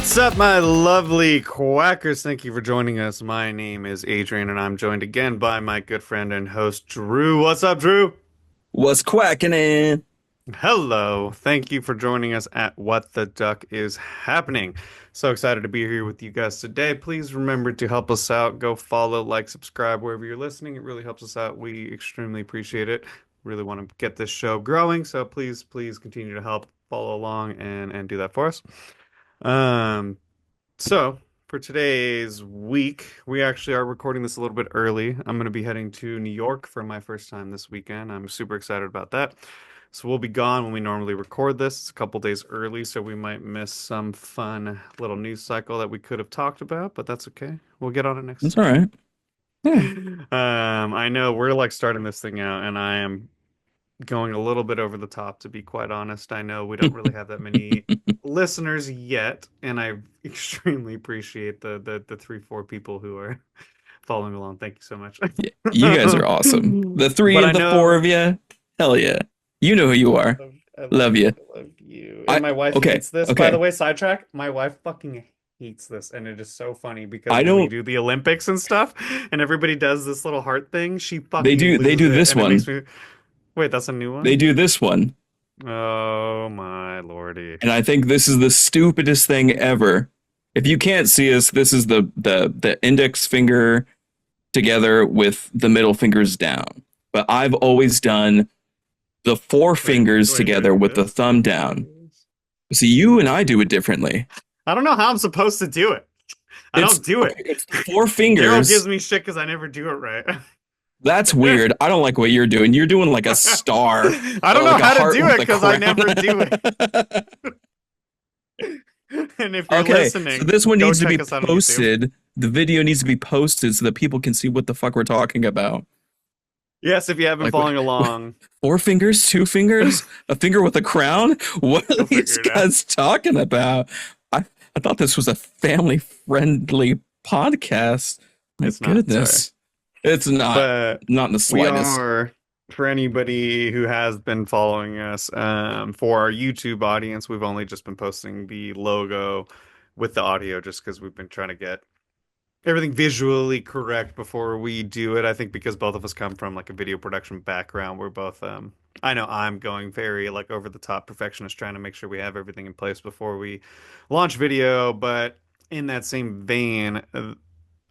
What's up, my lovely quackers? Thank you for joining us. My name is Adrian, and I'm joined again by my good friend and host, Drew. What's up, Drew? What's quacking in? Hello. Thank you for joining us at What the Duck is Happening. So excited to be here with you guys today. Please remember to help us out. Go follow, like, subscribe wherever you're listening. It really helps us out. We extremely appreciate it. Really want to get this show growing. So please continue to help follow along and do that for us. Um, So, for today's week, we actually are recording this a little bit early. I'm going to be heading to New York for my first time this weekend. I'm super excited about that. So, we'll be gone when we normally record this. It's a couple days early, so we might miss some fun little news cycle that we could have talked about, but that's okay. We'll get on it next That's all time. right. Yeah. I know we're like starting this thing out, and I am going a little bit over the top, to be quite honest. I know we don't really have that many listeners yet, and I extremely appreciate the 3, 4 people who are following along. Thank you so much. Yeah. You guys are awesome. The three But of I the four know of you. Hell yeah. You know who you are. I love Love you. you. I love you. And I my wife okay. hates this, by the Okay. way, sidetrack. My wife fucking hates this, and it is so funny because I when we don't do the Olympics and stuff, and everybody does this little heart thing, she they fucking do they loses do it, this and it makes one. me wait. That's a new They one? do this one. Oh my lordy. And I think this is the stupidest thing ever. If you can't see us, this is the index finger together with the middle fingers down. But I've always done the four fingers Wait, doing together with the this? thumb down. See, you and I do it differently. I don't know how I'm supposed to do it. I It's don't do okay. it. It's the four Daryl fingers. gives me shit because I never do it right. That's weird. I don't like what you're doing. You're doing like a star I or don't know like a how to heart do with it a because I crown. never do it. And if you're Okay, so listening, this one go needs to check be us out on YouTube. posted. The video needs to be posted so that people can see what the fuck we're talking about. Yes, if you have been Like, following along, four fingers, two fingers, a finger with a crown? What are you'll these figure it out. guys talking about? I thought this was a family friendly podcast. My It's not. Sorry. goodness. It's not. But Not in the we slightest. are, for anybody who has been following us, for our YouTube audience, we've only just been posting the logo with the audio just because we've been trying to get everything visually correct before we do it. I think because both of us come from like a video production background, we're both I know I'm going very like over the top perfectionist trying to make sure we have everything in place before we launch video, but in that same vein,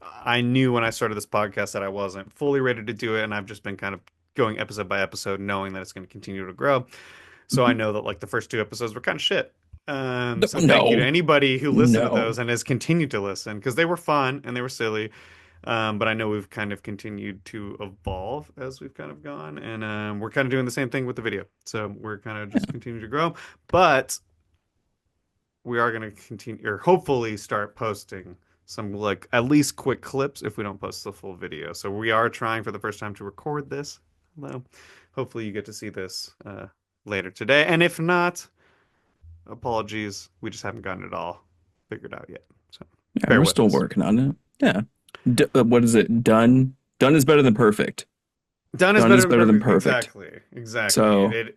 I knew when I started this podcast that I wasn't fully ready to do it, and I've just been kind of going episode by episode, knowing that it's going to continue to grow. So I know that like the first 2 episodes were kind of shit. So thank you to No, anybody who listened to no. those and has continued to listen because they were fun and they were silly. But I know we've kind of continued to evolve as we've kind of gone, and we're kind of doing the same thing with the video. So we're kind of just continuing to grow, but we are going to continue or hopefully start posting some like at least quick clips if we don't post the full video. So we are trying for the first time to record this. Hello. Hopefully you get to see this later today. And if not, apologies. We just haven't gotten it all figured out yet. So Yeah, bear we're with still us. working on it. Yeah. What is it? Done. Done is better than perfect. Done is Done better is than better than perfect. perfect. Exactly. Exactly. So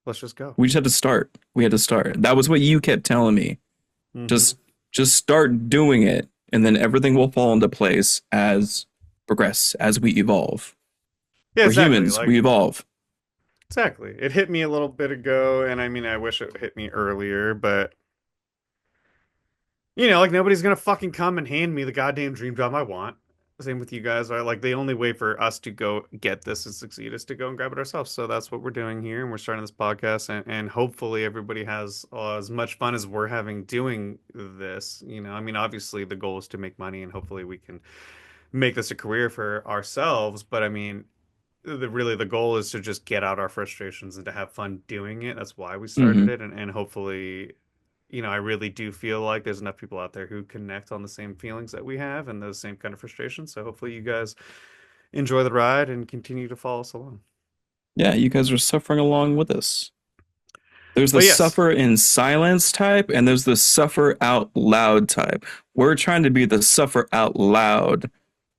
Let's just go. we just had to start. We had to start. That was what you kept telling me. Hmm. Just just start doing it, and then everything will fall into place as progress, as we evolve. Yeah, We're exactly. humans. Like We evolve. exactly. It hit me a little bit ago, and I mean, I wish it hit me earlier, but like nobody's gonna fucking come and hand me the goddamn dream job I want. Same with you guys. Right? Like the only way for us to go get this and succeed is to go and grab it ourselves. So that's what we're doing here, and we're starting this podcast, and hopefully everybody has as much fun as we're having doing this. I mean, obviously the goal is to make money, and hopefully we can make this a career for ourselves. But I mean, the goal is to just get out our frustrations and to have fun doing it. That's why we started Hmm. it, and hopefully I really do feel like there's enough people out there who connect on the same feelings that we have and those same kind of frustrations. So hopefully you guys enjoy the ride and continue to follow us along. Yeah, you guys are suffering along with us. There's the But yes, suffer in silence type, and there's the suffer out loud type. We're trying to be the suffer out loud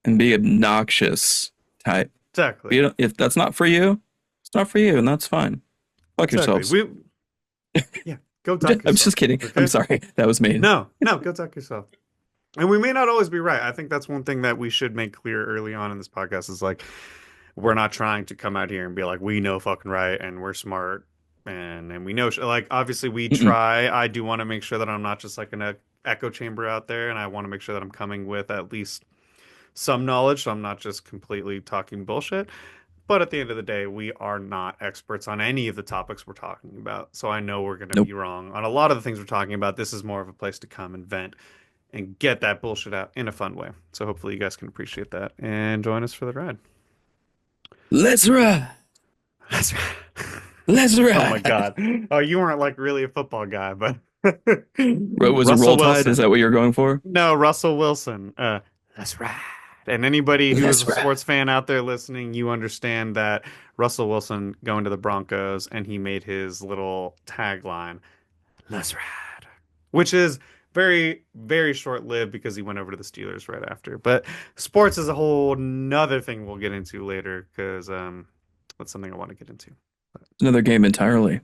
and be obnoxious type. exactly. If that's not for you, it's not for you, and that's fine. Fuck Exactly. yourselves. Yeah. Go duck I'm just yourself. kidding. I'm Okay? sorry. That was mean. No, no, go duck yourself. And we may not always be right. I think that's one thing that we should make clear early on in this podcast is like we're not trying to come out here and be like we know fucking right and we're smart and we know like obviously we Mm-mm. try. I do want to make sure that I'm not just like an echo chamber out there, and I want to make sure that I'm coming with at least some knowledge, so I'm not just completely talking bullshit. But at the end of the day, we are not experts on any of the topics we're talking about. So I know we're going to Nope. be wrong on a lot of the things we're talking about. This is more of a place to come and vent and get that bullshit out in a fun way. So hopefully you guys can appreciate that and join us for the ride. Let's ride. That's right. Let's Oh my ride. God. Oh, you weren't like really a football guy, but Was it Russell Roll Tide? Is Wilson. that what you're going for? No, Russell Wilson. That's right. And anybody who is Let's a ride. sports fan out there listening, you understand that Russell Wilson going to the Broncos and he made his little tagline, "Let's ride," which is very, very short-lived because he went over to the Steelers right after. But sports is a whole nother thing we'll get into later because that's something I want to get into. Another game entirely.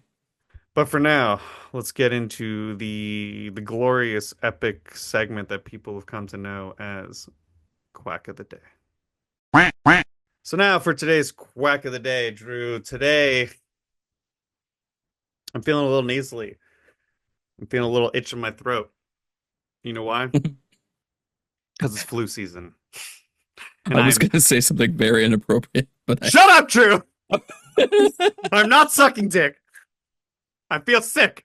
But for now, let's get into the glorious epic segment that people have come to know as Quack of the Day. So now for today's Quack of the Day, Drew. Today I'm feeling a little nasally. I'm feeling a little itch in my throat. You know why? Because it's flu season. And I was I'm going to say something very inappropriate, but I. Shut up, Drew! I'm not sucking dick. I feel sick.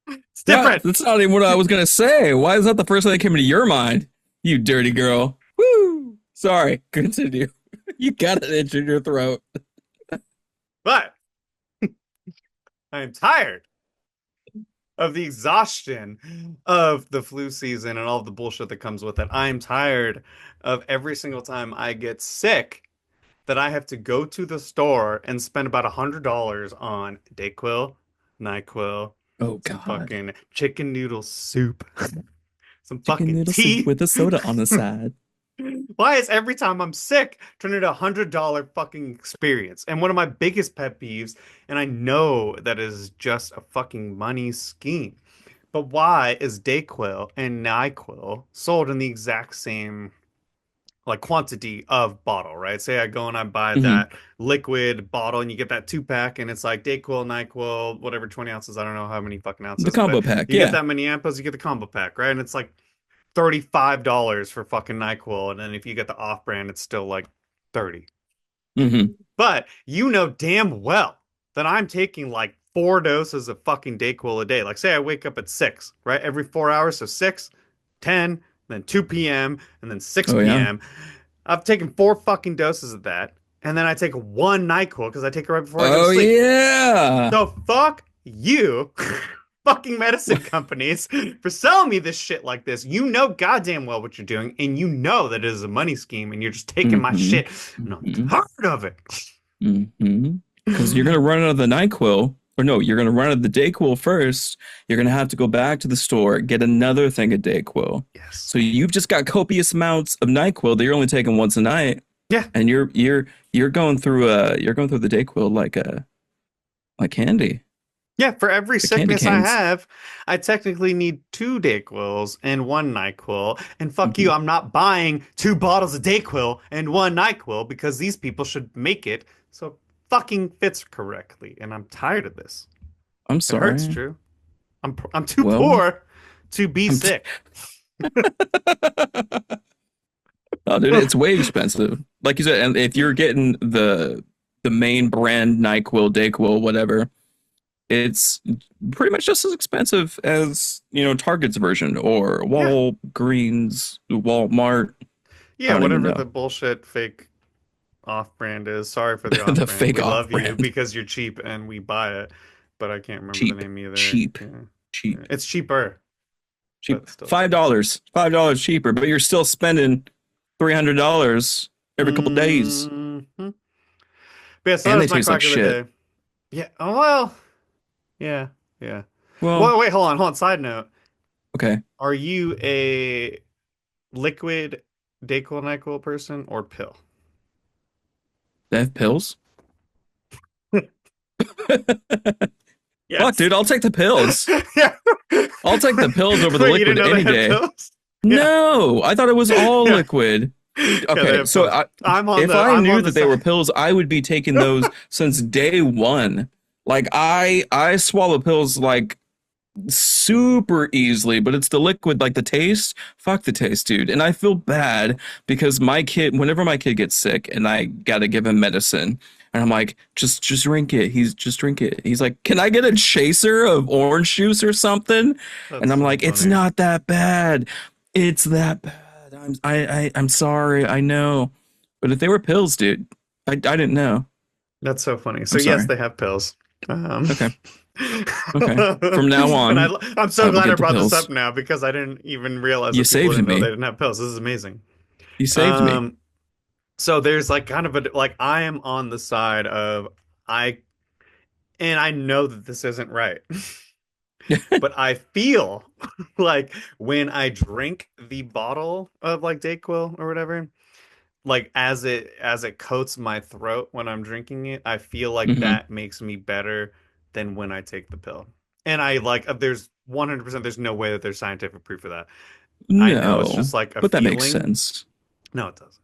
It's Yeah, different. that's not even what I was going to say. Why is that the first thing that came into your mind? You dirty girl. Woo! Sorry, continue. You got an itch in your throat. But I am tired of the exhaustion of the flu season and all of the bullshit that comes with it. I am tired of every single time I get sick that I have to go to the store and spend about $100 on Dayquil, NyQuil, Oh, some God. fucking chicken noodle soup, some Chicken fucking noodle soup tea. with a soda on the side. Why is every time I'm sick turn into $100 fucking experience? And one of my biggest pet peeves, and I know that is just a fucking money scheme, but why is Dayquil and NyQuil sold in the exact same like quantity of bottle, right? Say I go and I buy Hmm. that liquid bottle and you get that 2 pack and it's like Dayquil, NyQuil, whatever, 20 ounces. I don't know how many fucking The ounces, but combo pack, you get yeah. that many ampoules, you get the combo pack, right? And it's like $35 for fucking NyQuil. And then if you get the off brand, it's still like 30. Hmm. But you know damn well that I'm taking like 4 doses of fucking Dayquil a day. Like say I wake up at 6, right? Every 4 hours. So 6, 10, then 2 p.m., and then Oh, 6 yeah. p.m. I've taken 4 fucking doses of that. And then I take one NyQuil because I take it right before I go to Oh, sleep. yeah. So fuck you, fucking medicine companies, for selling me this shit like this. You know goddamn well what you're doing, and you know that it is a money scheme, and you're just taking my Hmm. shit, and I'm Hmm. tired of it. Hmm. Because you're going to run out of the NyQuil, or no, you're going to run out of the Dayquil first. You're going to have to go back to the store, get another thing of Dayquil. Yes. So you've just got copious amounts of NyQuil that you're only taking once a night, Yeah. and you're going through the Dayquil like candy, Yeah. For every the candy sickness I canes. have, I technically need 2 Dayquils and one NyQuil. And fuck you, Hmm. I'm not buying 2 bottles of Dayquil and one NyQuil because these people should make it so fucking fits correctly. And I'm tired of this. I'm It hurts, sorry. Drew. I'm too Well, poor to be I'm. sick. Oh, dude, it's way expensive. Like you said, and if you're getting the main brand NyQuil, Dayquil, whatever, it's pretty much just as expensive as Target's version or Yeah. Walgreens, Walmart. I Yeah, don't even whatever the know. bullshit fake off-brand is. Sorry for the The off-brand. fake We off love you brand, because you're cheap and we buy it, but I can't remember the cheap, name either. cheap, Yeah. Yeah. cheap, It's cheaper, cheap. but still cheap. $5 cheaper, but you're still spending $300 every couple days, Hmm. But yeah, so that and they is my taste like quack of the shit. day. Yeah. Oh well. Yeah. Yeah. Well, Well, wait, hold on. Side note. okay, Are you a liquid Dayquil NyQuil person or pill? they have pills. Fuck, Yes. dude, I'll take the pills. Yeah. I'll take the pills over the Wait, you didn't liquid know they any had day. pills? Yeah. No, I thought it was all Yeah. liquid. Yeah, they Okay, have so pills. I'm on if the I I'm knew on the that they were side. pills, I would be taking those since day one. Like I swallow pills like super easily, but it's the liquid, like the taste. Fuck the taste, dude. And I feel bad because my kid, whenever my kid gets sick and I gotta give him medicine, and I'm like, just drink it. He's just drink it. He's like, can I get a chaser of orange juice or something? And That's I'm so like, it's funny. not that bad. It's that bad. I'm sorry. I know, but if they were pills, dude, I didn't know. That's so funny. So I'm yes, sorry. they have pills. Okay. Okay. From now And on, I'm so I will glad I get the brought this up pills. now because I didn't even realize You that people saved didn't know they me. didn't have pills. This is amazing. You saved me. Um, so there's like kind of a like I am on the side of I and I know that this isn't right, but I feel like when I drink the bottle of like Dayquil or whatever, like as it coats my throat when I'm drinking it, I feel like Hmm. that makes me better than when I take the pill. And I like there's 100% there's no way that there's scientific proof of that. I know it's No, just like a but that makes feeling. sense. No, it doesn't.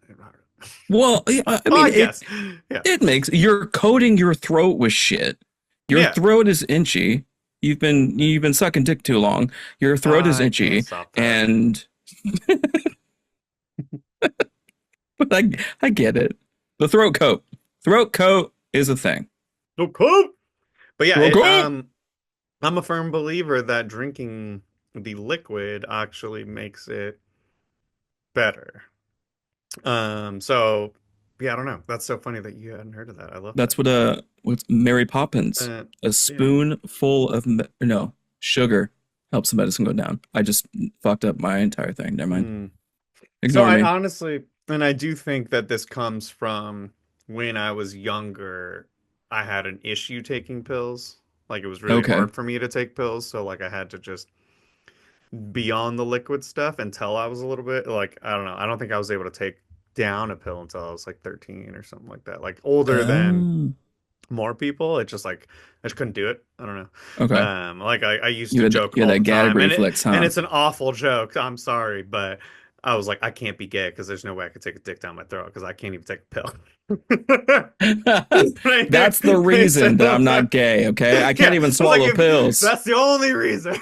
Well, yeah, I Oh, mean, I guess. Yeah. it makes you're coating your throat with shit. Your Yeah. throat is inchy. You've been sucking dick too long. Your throat is I can't itchy, stop that. and but I get it. The throat coat is a thing. So cool. But yeah, Throat it coat. I'm a firm believer that drinking the liquid actually makes it better. So yeah, I don't know. That's so funny that you hadn't heard of that. I love that. That's what's Mary Poppins. A Yeah. spoonful of no sugar helps the medicine go down. I just fucked up my entire thing. Never mind. Hmm. So Ignore I me. honestly, and I do think that this comes from when I was younger, I had an issue taking pills. Like it was really Okay. hard for me to take pills, so like I had to just be on the liquid stuff until I was a little bit like I don't know. I don't think I was able to take down a pill until I was like 13 or something like that. Like older than Oh. more people. It's just like I just couldn't do it. I don't know. Okay. Like I used to joke You had all that the gag time, and reflex, and huh? it's an awful joke. I'm sorry, but I was like, I can't be gay because there's no way I could take a dick down my throat because I can't even take a pill. That's the They said, reason that I'm not gay, okay? I can't yeah, even I was like, swallow if pills. that's the only reason.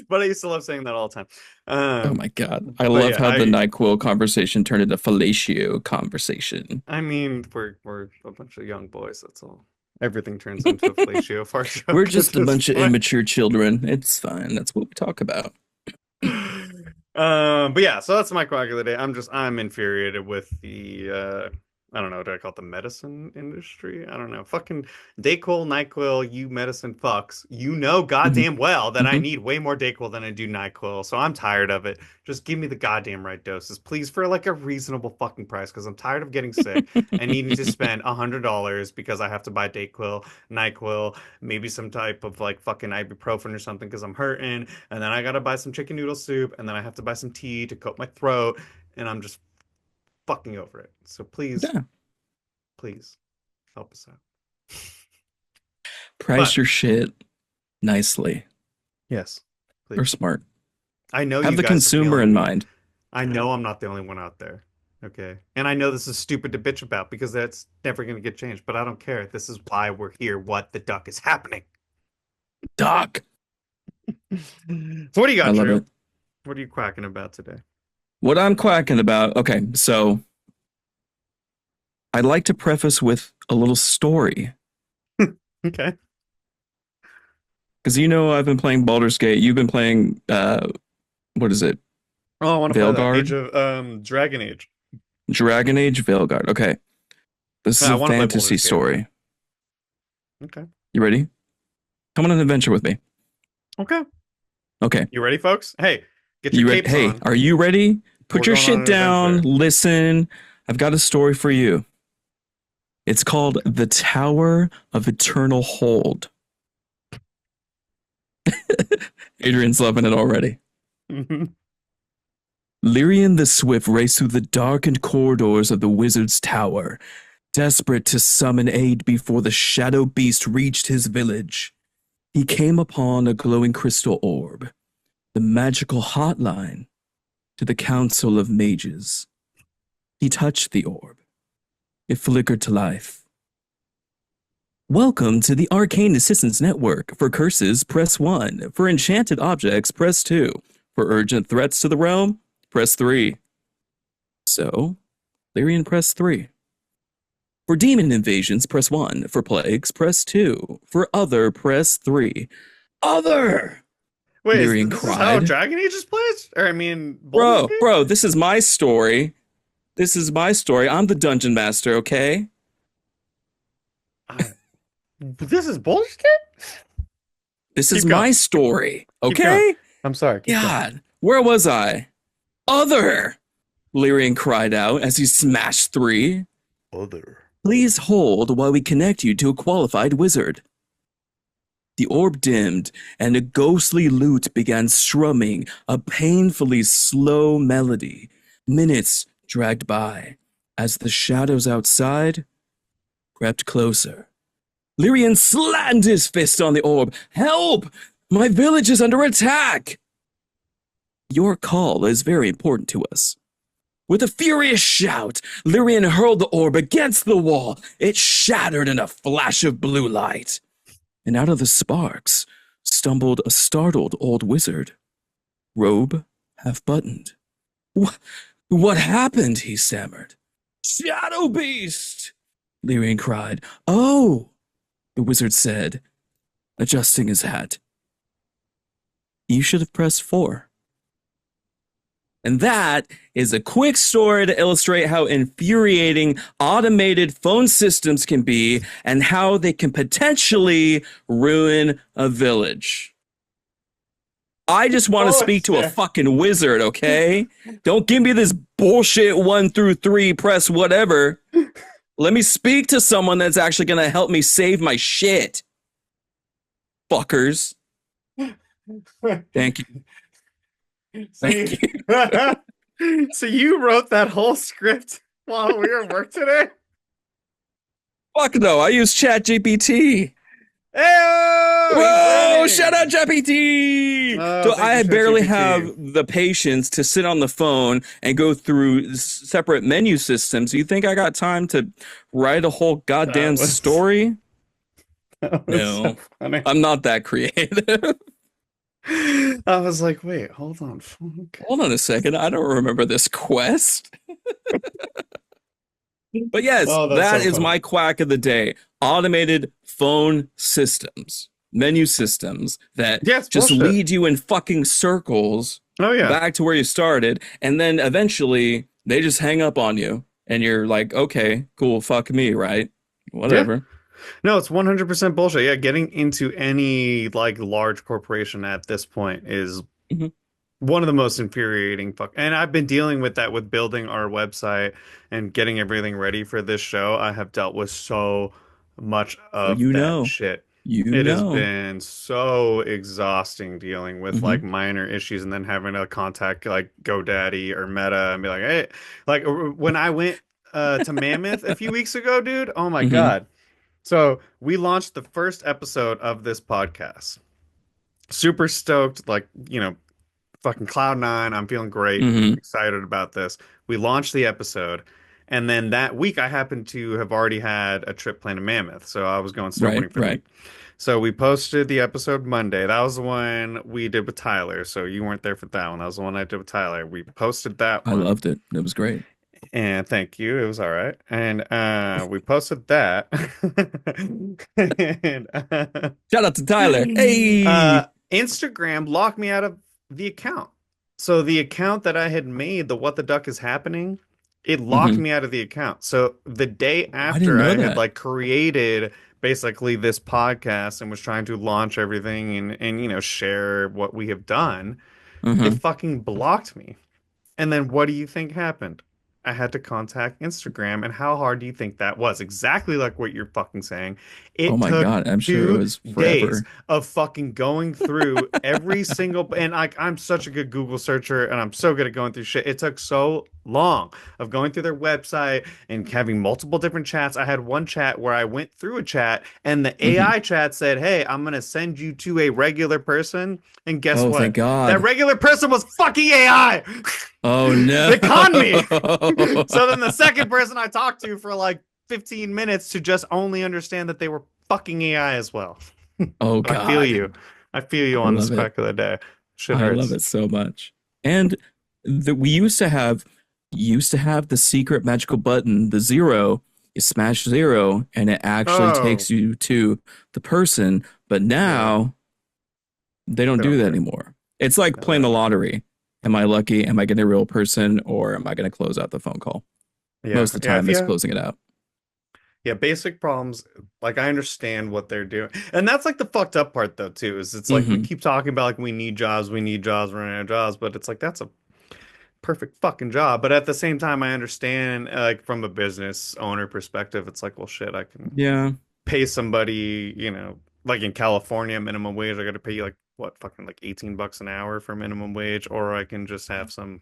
But I used to love saying that all the time. Oh my God. I But love yeah, how the NyQuil conversation turned into fellatio conversation. I mean, we're a bunch of young boys. That's all. Everything turns into a fellatio fart We're joke at just a this bunch of point. immature children. It's fine. That's what we talk about. But yeah, so that's my quack of the day. I'm infuriated with the I don't know, do I call it the medicine industry? I don't know. Fucking Dayquil, NyQuil, you medicine fucks. You know Hmm. goddamn well that I Hmm. need way more Dayquil than I do NyQuil, so I'm tired of it. Just give me the goddamn right doses, please, for like a reasonable fucking price, because I'm tired of getting sick and needing to spend $100 because I have to buy Dayquil, NyQuil, maybe some type of like fucking ibuprofen or something because I'm hurting, and then I gotta buy some chicken noodle soup, and then I have to buy some tea to coat my throat, and I'm just fucking over it. So please, Yeah. please help us out. Price But your shit nicely yes, or please. smart. I know Have you the guys are consumer feeling in me. mind. I know I'm not the only one out there. Okay. And I know this is stupid to bitch about because that's never going to get changed, but I don't care. This is why we're here. What the duck is happening? Doc. So what do you I got, love Drew? it. What are you quacking about today? What I'm quacking about. Okay, so I'd like to preface with a little story. Okay. Because you know I've been playing Baldur's Gate. You've been playing what is it? Oh, I want to play that. Age Veilguard? of Dragon Age. Dragon Age Veilguard. Okay. This is I a want to play fantasy Baldur's Gate though. story. Okay. You ready? Come on an adventure with me. Okay. Okay. You ready, folks? Hey, get your You ready? capes Hey, on. are you ready? Put We're your going on shit an down. adventure. Listen. I've got a story for you. It's called Okay. The Tower of Eternal Hold. Adrian's loving it already. Lyrian the Swift raced through the darkened corridors of the Wizard's Tower. Desperate to summon aid before the shadow beast reached his village, he came upon a glowing crystal orb, the magical hotline to the Council of Mages. He touched the orb. It flickered to life. Welcome to the Arcane Assistance Network. For curses, press 1. For enchanted objects, press 2. For urgent threats to the realm, press 3. So, Lyrian press 3. For demon invasions, press 1. For plagues, press 2. For other, press 3. Other! Wait, Lyrian this is how cried. Dragon Age is played? Or I mean, Baldur's Bro, Gate? bro, this is my story. This is my story. I'm the dungeon master, okay? I, this is Baldur's Gate? This is Keep going. my story, Keep going. okay? I'm sorry. Keep going. God, where was I? Other! Lyrian cried out as he smashed 3. Other. Please hold while we connect you to a qualified wizard. The orb dimmed, and a ghostly lute began strumming a painfully slow melody. Minutes dragged by as the shadows outside crept closer. Lyrian slammed his fist on the orb. Help! My village is under attack! Your call is very important to us. With a furious shout, Lyrian hurled the orb against the wall. It shattered in a flash of blue light. And out of the sparks stumbled a startled old wizard, robe half buttoned. What happened? He stammered. Shadow Beast! Lyrian cried. Oh, the wizard said, adjusting his hat. You should have pressed 4. And that is a quick story to illustrate how infuriating automated phone systems can be and how they can potentially ruin a village. I just want to Oh, speak to a shit. fucking wizard, okay? Don't give me this bullshit 1 through 3, press whatever. Let me speak to someone that's actually going to help me save my shit. Fuckers. Thank you. So Thank you, you. so you wrote that whole script while we were at work today? Fuck no, I use ChatGPT. Hey, he's Whoa! winning. Shout out GPT. Oh, So thank you, I barely ChatGPT. have the patience to sit on the phone and go through separate menu systems. You think I got time to write a whole That goddamn was story? that was so No, funny. I'm not that creative. I was like, wait, hold on. Okay. Hold on a second. I don't remember this quest. But yes, Oh, that's that so is funny. my quack of the day. Automated phone systems, menu systems that Yeah, it's just bullshit. lead you in fucking circles Oh yeah. back to where you started. And then eventually they just hang up on you. And you're like, okay, cool, fuck me, right? Yeah. Whatever. No, it's 100% bullshit. Yeah, getting into any like large corporation at this point is Mhm. one of the most infuriating fuck. And I've been dealing with that with building our website and getting everything ready for this show. I have dealt with so much Oh, of you that know. shit. You It has know. been so exhausting dealing with Hmm. like minor issues and then having to contact like GoDaddy or Meta and be like, hey, like when I went to Mammoth a few weeks ago, dude, oh my Hmm. God. So we launched the first episode of this podcast. Super stoked, like, fucking cloud nine. I'm feeling great, Hmm. excited about this. We launched the episode, and then that week I happened to have already had a trip planned to Mammoth, so I was going Right, snowboarding for the right. week. So we posted the episode Monday. That was the one we did with Tyler. So you weren't there for that one. That was the one I did with Tyler. We posted that I one. loved it. It was great. And thank you. It was all right. And we posted that. And Shout out to Tyler. Hey. Instagram locked me out of the account. So the account that I had made, the What the Duck is Happening, it locked Hmm. me out of the account. So the day Oh, I didn't after know I had that. like created basically this podcast and was trying to launch everything and share what we have done, it Hmm. fucking blocked me. And then what do you think happened? I had to contact Instagram. And how hard do you think that was? Exactly like what you're fucking saying. Oh It my took God, I'm sure it 2 was days forever. of fucking going through every single, and like I'm such a good Google searcher and I'm so good at going through shit. It took so long of going through their website and having multiple different chats. I had one chat where I went through a chat and the Hmm. AI chat said, "Hey, I'm gonna send you to a regular person." And guess Oh, thank what? That God. regular person was fucking AI. Oh no. They conned me. So then the second person I talked to for like 15 minutes to just only understand that they were fucking AI as well. Oh But I feel God. you. I feel you I on this love it. crack of the day. Shit I love hurts. it so much. And we used to have the secret magical button, the zero. You smash zero and it actually Oh, takes you to the person. But yeah. now they don't They do don't that care. anymore. It's like No, they playing the don't care. lottery. Am I lucky? Am I getting a real person or am I going to close out the phone call? Yeah. Most of the Yeah. If time, it's you closing it out. Yeah, basic problems, like I understand what they're doing. And that's like the fucked up part though, too, is it's like we Hmm. keep talking about like we need jobs, we're running out of jobs, but it's like that's a perfect fucking job. But at the same time, I understand like from a business owner perspective, it's like, well shit, I can Yeah, pay somebody, like in California, minimum wage, I gotta pay you like what, fucking like 18 bucks an hour for minimum wage, or I can just have some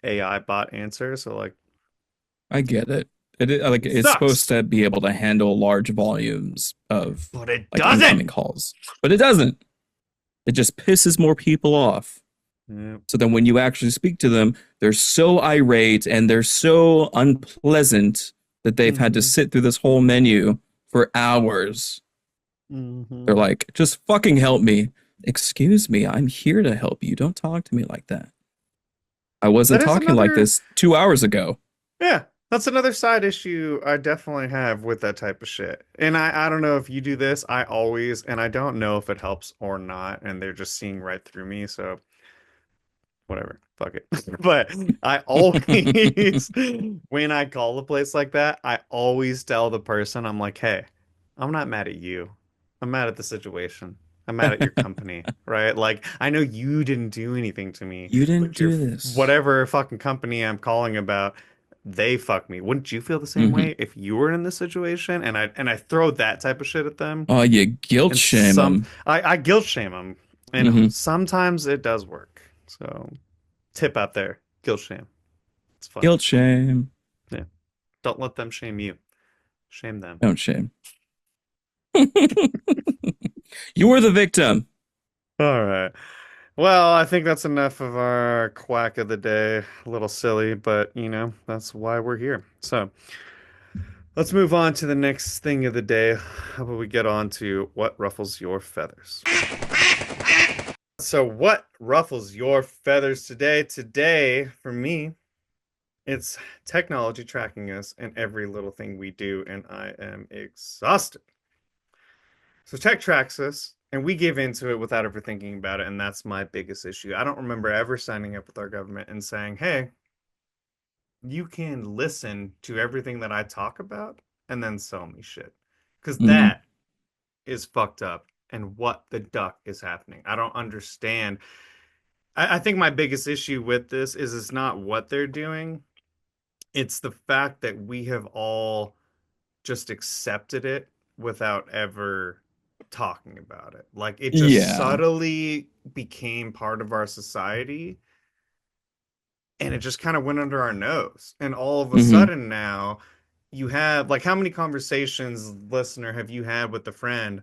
AI bot answer. So like I get it. Like it it's supposed sucks, to be able to handle large volumes of but it like doesn't. incoming calls, but it doesn't. It just pisses more people off. Yeah. So then when you actually speak to them, they're so irate and they're so unpleasant that they've had to Hmm. sit through this whole menu for hours. Hmm. They're like, just fucking help me. Excuse me, I'm here to help you. Don't talk to me like that. I wasn't That is talking like another, this 2 hours ago. yeah, that's another side issue I definitely have with that type of shit. And I don't know if you do this. I always, and I don't know if it helps or not, and they're just seeing right through me. So whatever, fuck it. But I always, when I call a place like that, I always tell the person, I'm like, hey, I'm not mad at you. I'm mad at the situation. I'm mad at your company, right? Like, I know you didn't do anything to me, You didn't but your do this. whatever fucking company I'm calling about, they fuck me. Wouldn't you feel the same Hmm. way if you were in this situation? And I throw that type of shit at them, Oh, you guilt and shame them. I guilt shame them, and Hmm. sometimes it does work. So tip out there. Guilt shame. It's fun. Guilt shame. Yeah. Don't let them shame you. Shame them. Don't shame. You were the victim. All right. Well, I think that's enough of our quack of the day. A little silly, but that's why we're here. So let's move on to the next thing of the day. How about we get on to what ruffles your feathers? So, what ruffles your feathers today? Today, for me, it's technology tracking us in every little thing we do, and I am exhausted. So tech tracks us, and we give into it without ever thinking about it, and that's my biggest issue. I don't remember ever signing up with our government and saying, "Hey, you can listen to everything that I talk about and then sell me shit," because Hmm. that is fucked up. And what the duck is happening? I don't understand. I think my biggest issue with this is it's not what they're doing; it's the fact that we have all just accepted it without ever talking about it. Like it just Yeah. subtly became part of our society and it just kind of went under our nose. And all of a Hmm. sudden now you have like how many conversations, listener, have you had with a friend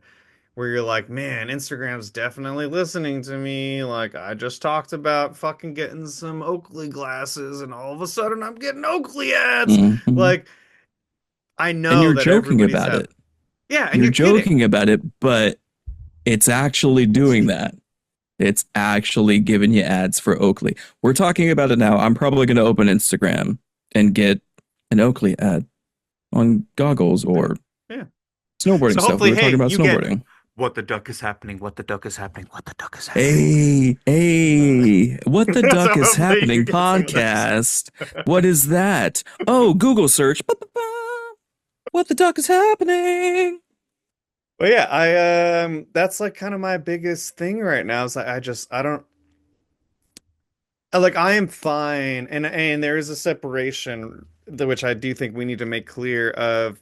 where you're like, man, Instagram's definitely listening to me. Like I just talked about fucking getting some Oakley glasses and all of a sudden I'm getting Oakley ads. Hmm. Like I And know you're that joking everybody's about have, it. yeah, and You're you're kidding. joking about it, but it's actually doing that. It's actually giving you ads for Oakley. We're talking about it now. I'm probably going to open Instagram and get an Oakley ad on goggles Yeah. or Yeah. snowboarding So stuff. We hopefully, were talking hey, about you get snowboarding. what the duck is happening, what the duck is happening, what the duck is happening. Hey, hey, what the duck So is hopefully you happening get some of those. podcast? What is that? Oh, Google search. What the duck is happening? But yeah, I that's like kind of my biggest thing right now is like I don't Like I am fine, and there is a separation, which I do think we need to make clear of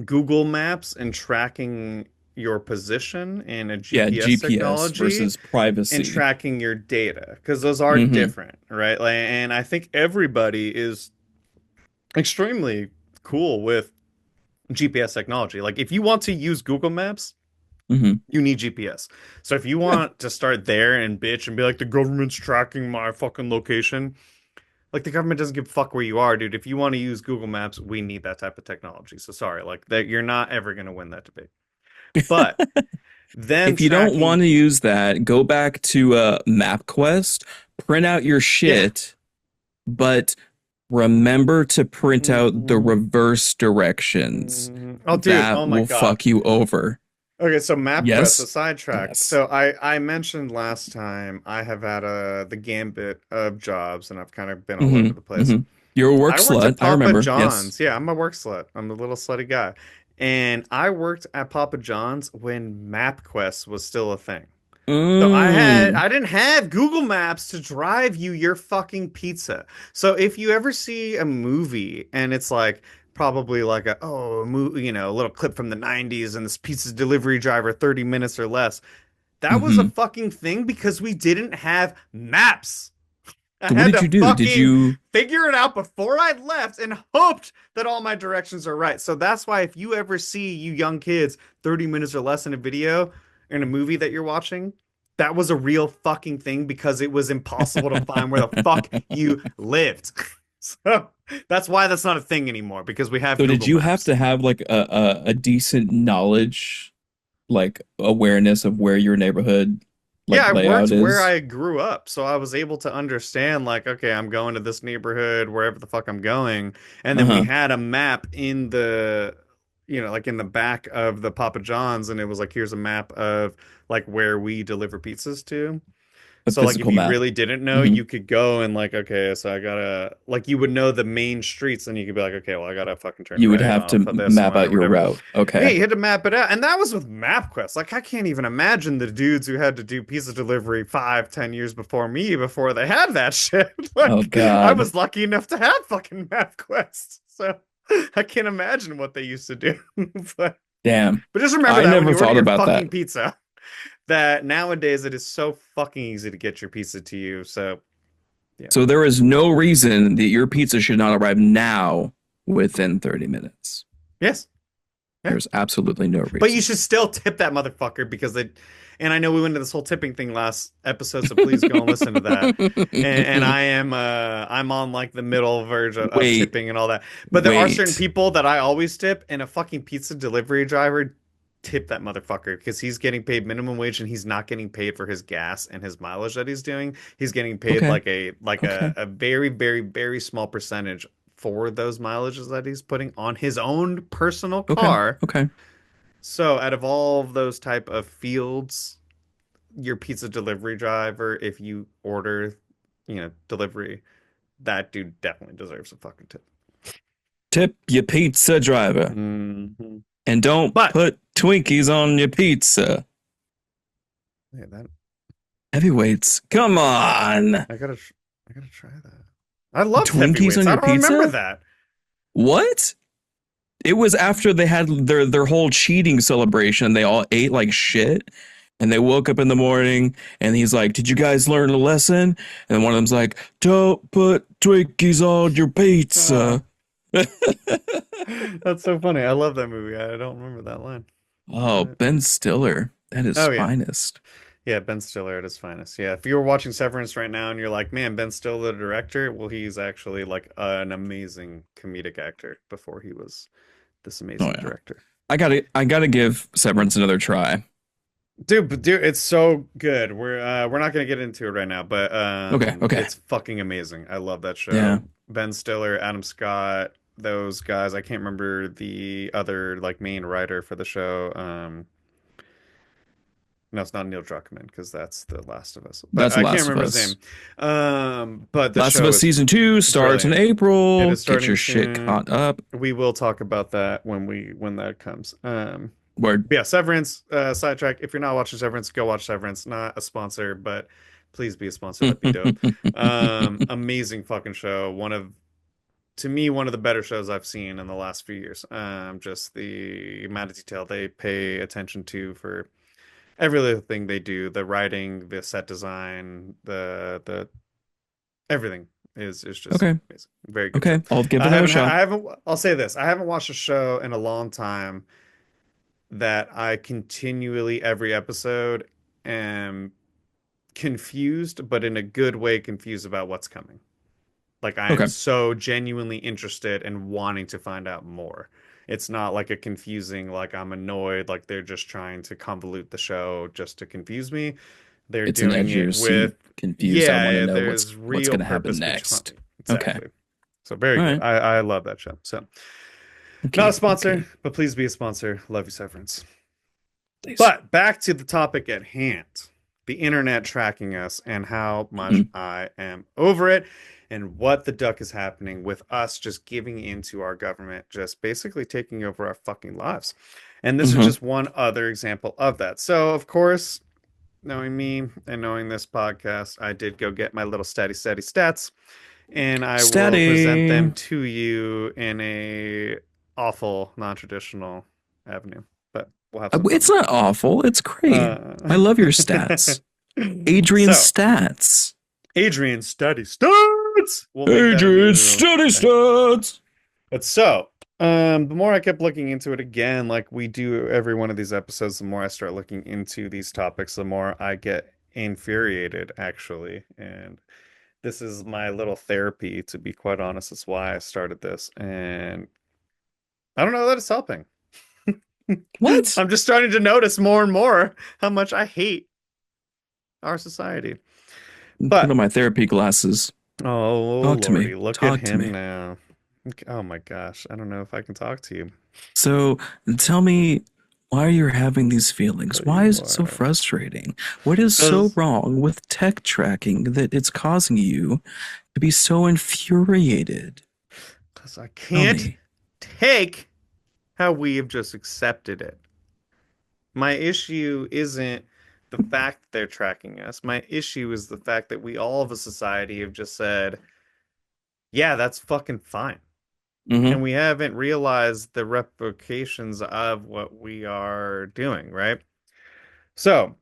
Google Maps and tracking your position in a Yeah, GPS GPS technology versus and privacy. tracking your data because those are Mm-hmm. different, right? Like, and I think everybody is extremely cool with GPS technology. Like if you want to use Google Maps, Mm-hmm. you need GPS. So if you Yeah. want to start there and bitch and be like the government's tracking my fucking location, like the government doesn't give a fuck where you are, dude. If you want to use Google Maps, we need that type of technology. So sorry, like that you're not ever going to win that debate. But them If you don't want tracking, to use that, go back to MapQuest, print out your yeah. shit, but remember to print out the Mhm. reverse directions. Oh, dude. That Oh my will God. fuck you over. Okay, so MapQuest, a Yes? sidetrack. Yes. So I mentioned last time I have had the gambit of jobs and I've kind of been all over the Mm-hmm. place. Mm-hmm. You're a work I worked at slut. I Papa remember. Yes. John's. Yeah, I'm a work slut. I'm a little slutty guy. And I worked at Papa John's when MapQuest was still a thing. So Mm. I didn't have Google Maps to drive you your fucking pizza. So if you ever see a movie and it's like probably like a little clip from the 90s and this pizza delivery driver 30 minutes or less, that was a Mm-hmm. fucking thing because we didn't have maps. I So what had did to you do? Did fucking you figure it out before I left and hoped that all my directions are right. So that's why if you ever see you young kids 30 minutes or less in a video in a movie that you're watching, that was a real fucking thing because it was impossible to find where the fuck you lived. So that's why that's not a thing anymore because we have so did Google you have Maps. to have like a decent knowledge, like awareness of where your neighborhood Yeah, like I worked layout where is? I grew up, so I was able to understand like, okay, I'm going to this neighborhood, wherever the fuck I'm going. And then we Uh-huh. had a map in like in the back of the Papa John's, and it was like, here's a map of like where we deliver pizzas to. A So like if physical you map. really didn't know, Hmm. you could go and like, okay, so I gotta like you would know the main streets, and you could be like, okay, well I gotta fucking turn You would right have off to of this map one or out your whatever. route. Yeah, Okay. you had to map it out. And that was with MapQuest. Like, I can't even imagine the dudes who had to do pizza delivery 5, 10 years before me before they had that shit. Oh Like, I God. was lucky enough to have fucking MapQuest. So I can't imagine what they used to do. But Damn. but just remember I that when never you order thought your about that. fucking pizza, that nowadays it is so fucking easy to get your pizza to you. So yeah. So there is no reason that your pizza should not arrive now within 30 minutes. Yes. Yeah. There's absolutely no But you reason. should still tip that motherfucker because they, and I know we went into this whole tipping thing last episode, so please go and listen to that. And I'm on like the middle verge of Wait, tipping and all that. But there are certain wait. people that I always tip, and a fucking pizza delivery driver tip that motherfucker because he's getting paid minimum wage and he's not getting paid for his gas and his mileage that he's doing. He's getting paid Okay. like Okay. a very, very, very small percentage for those mileages that he's putting on his own personal Okay. car. Okay. So out of all of those type of fields, your pizza delivery driver, if you order, delivery, that dude definitely deserves a fucking tip. Tip your pizza driver Hmm. and don't But put Twinkies on your pizza. yeah, that Heavyweights. Come on. I gotta try that. I loved Twinkies heavyweights. on I your don't remember pizza? that. What? It was after they had their whole cheating celebration. They all ate like shit. And they woke up in the morning and he's like, "Did you guys learn a lesson?" And one of them's like, "Don't put Twinkies on your Uh, pizza." that's so funny. I love that movie. I don't remember that line. Oh, But, Ben Stiller. That is oh yeah. finest. Yeah, Ben Stiller at his finest. Yeah, if you were watching Severance right now and you're like, man, Ben Stiller, the director, well, he's actually like an amazing comedic actor before he was this Oh amazing yeah. director. I gotta give Severance another try. Dude, it's so good. We're not gonna get into it right now, but Okay, okay. it's fucking amazing. I love that Yeah. show. Ben Stiller, Adam Scott, those guys. I can't remember the other like main writer for the show. No, it's not Neil Druckmann because that's The Last of Us. But That's The I can't Last of remember his name. Us. But the Last of show Us is season two starts in brilliant. It April. is Get starting your shit soon. caught up. We will talk about that when that comes. Word. Yeah, Severance, sidetrack. If you're not watching Severance, go watch Severance. Not a sponsor, but Please be a sponsor. That'd be dope. Amazing fucking show. To me, one of the better shows I've seen in the last few years. Just the amount of detail they pay attention to for every little thing they do, the writing, the set design, the everything is just Okay. amazing. Very good show. Okay. I'll give them a shot. I'll say this. I haven't watched a show in a long time that I continually every episode am confused, but in a good way confused about what's coming. Like I am Okay. so genuinely interested and wanting to find out more. It's not like a confusing, like I'm annoyed, like they're just trying to convolute the show just to confuse me. They're It's an doing edge of it your seat, with, confused. I want to yeah, know there's what's real going to happen purpose behind next. it. Okay. Exactly. So very All good. right. I love that show. So not a Okay. sponsor, Okay. but please be a sponsor. Love you, Severance. Please. But back to the topic at hand, the internet tracking us and how much Mhm. I am over it and what the duck is happening with us just giving into our government, just basically taking over our fucking lives. And this is Mhm. just one other example of that. So, of course, knowing me and knowing this podcast, I did go get my little steady stats and I will present them Steady. to you in a awful, non-traditional avenue. But we'll have some fun. It's not awful. It's great. Uh, I love your stats. Adrian's so, stats. Adrian, study stats. We'll make that a Adrian's new study thing. stats. But so, the more I kept looking into it again, like we do every one of these episodes, the more I start looking into these topics, the more I get infuriated, actually. And this is my little therapy, to be quite honest. That's why I started this. And I don't know that it's helping. What? I'm just starting to notice more and more how much I hate our society. Put on But my therapy glasses. oh Talk to me. Lordy, look at Talk to him me. now. Oh my gosh, I don't know if I can talk to you. So tell me why you're having these feelings. Tell Why you is it so why. frustrating? What is so Because wrong with tech tracking that it's causing you to be so infuriated? I Tell can't me. take how we have just accepted it. My issue isn't the fact that they're tracking us. My issue is the fact that we all of a society have just said, yeah, that's fucking fine. And Mm-hmm. we haven't realized the repercussions of what we are doing, right? So,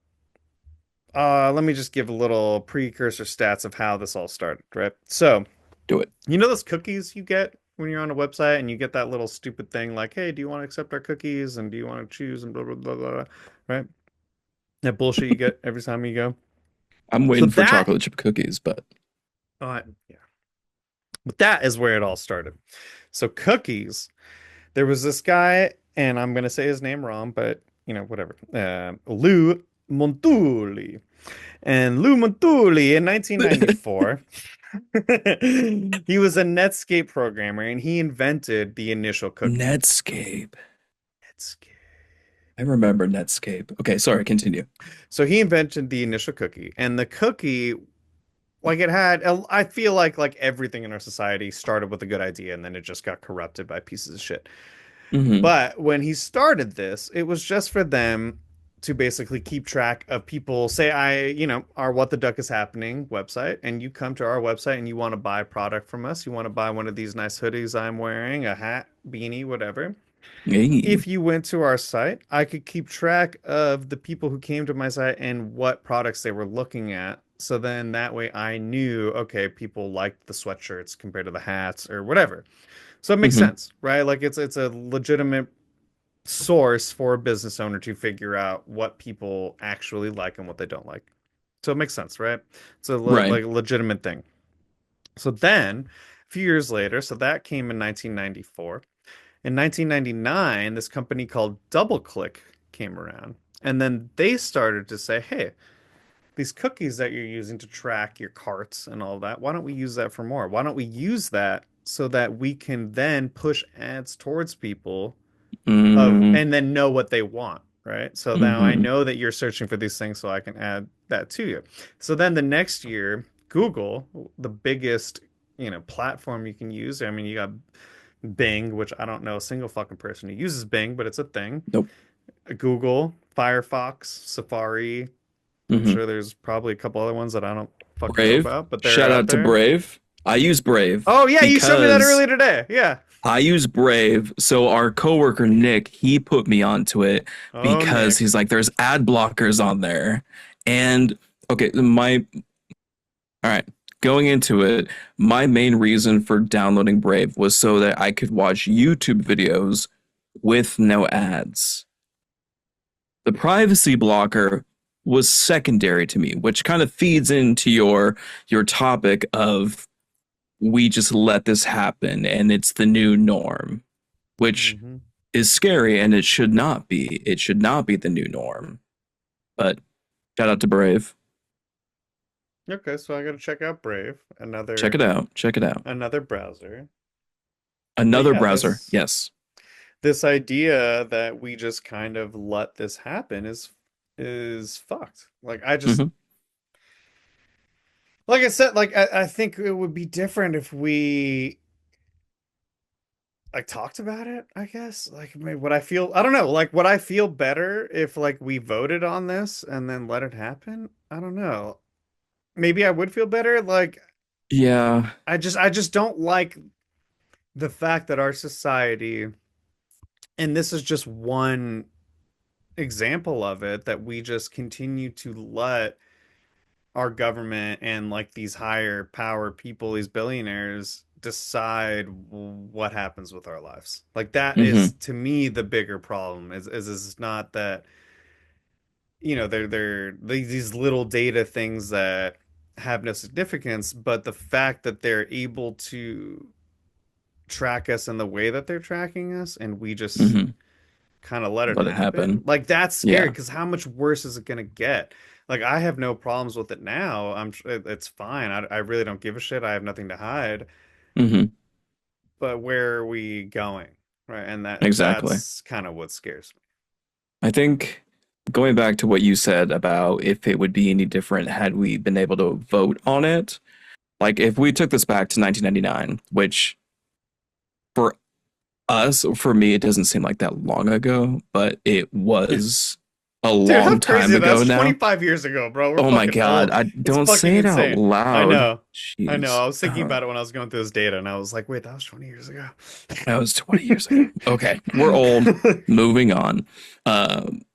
let me just give a little precursor stats of how this all started, right? So, Do it. you know those cookies you get when you're on a website and you get that little stupid thing like, hey, do you want to accept our cookies and do you want to choose and blah blah blah blah, right? That bullshit you get every time you go. I'm So waiting for that, chocolate chip cookies, but yeah, but that is where it all started. So cookies, there was this guy, and I'm gonna say his name wrong, but whatever. Lou Montulli, and Lou Montulli in 1994. He was a Netscape programmer and he invented the initial cookie. Netscape. Netscape. I remember Netscape. Okay, sorry, continue. So he invented the initial cookie, and the cookie, like it had, I feel like everything in our society started with a good idea, and then it just got corrupted by pieces of shit. Mm-hmm. But when he started this, it was just for them to basically keep track of people. Say our What the Duck is Happening website, and you come to our website and you want to buy a product from us. You want to buy one of these nice hoodies I'm wearing, a hat, beanie, whatever. Hey. If you went to our site, I could keep track of the people who came to my site and what products they were looking at. So then that way I knew, okay, people liked the sweatshirts compared to the hats or whatever. So it makes Mm-hmm. sense, right? Like it's a legitimate source for a business owner to figure out what people actually like and what they don't like. So it makes sense, right? It's a Right. like a legitimate thing. So then, a few years later, so that came in 1994. In 1999, this company called DoubleClick came around. And then they started to say, hey, these cookies that you're using to track your carts and all that, why don't we use that for more? Why don't we use that so that we can then push ads towards people Mm-hmm. and then know what they want, right? So now I Mm-hmm. know that you're searching for these things so I can add that to you. So then the next year, Google, the biggest, platform you can use. I mean, you got Bing, which I don't know a single fucking person who uses Bing, but it's a thing. Nope. Google, Firefox, Safari, I'm hmm sure there's probably a couple other ones that I don't fucking know Brave. about, but they're Shout out out to there. Brave. I use Brave Oh yeah, you showed me that because earlier today. Yeah. I use Brave. So our coworker Nick, he put me onto it Oh, because Nick. he's like, there's ad blockers on there. And okay, my all right, going into it, my main reason for downloading Brave was so that I could watch YouTube videos with no ads. The privacy blocker was secondary to me, which kind of feeds into your topic of we just let this happen and it's the new norm, which Hmm. is scary and it should not be. It should not be the new norm. But shout out to Brave. Okay, so I gotta check out Brave, Check it out. Check it out. another browser. But Another yeah, browser. Yes. this idea that we just kind of let this happen is fucked. Like I just hmm like I said, like I think it would be different if we like talked about it, I guess. Like maybe would I feel I don't know, like would I feel better if like we voted on this and then let it happen? I don't know. Maybe I would feel better. Like Yeah. I just don't like the fact that our society, and this is just one example of it, that we just continue to let our government and like these higher power people, these billionaires, decide what happens with our lives. Like that is hmm to me the bigger problem is not that, they're these little data things that have no significance, but the fact that they're able to track us in the way that they're tracking us and we just hmm kind of let it Let it happen. happen. Like that's scary Yeah. because how much worse is it gonna get? Like I have no problems with it now. It's fine. I really don't give a shit. I have nothing to hide. hmm But where are we going? Right? And Exactly. that's kind of what scares me. I think going back to what you said about if it would be any different had we been able to vote on it, like if we took this back to 1999, which for us, for me, it doesn't seem like that long ago, but it was a Dude, how long time crazy ago that's now. 25 years ago, bro. We're Oh my fucking God. old. I It's don't fucking say it out insane. I loud. know. I know. Jeez. I was thinking about it when I was going through this data and I was like, wait, that was 20 years ago. That was 20 years ago. Okay. We're old. Moving on.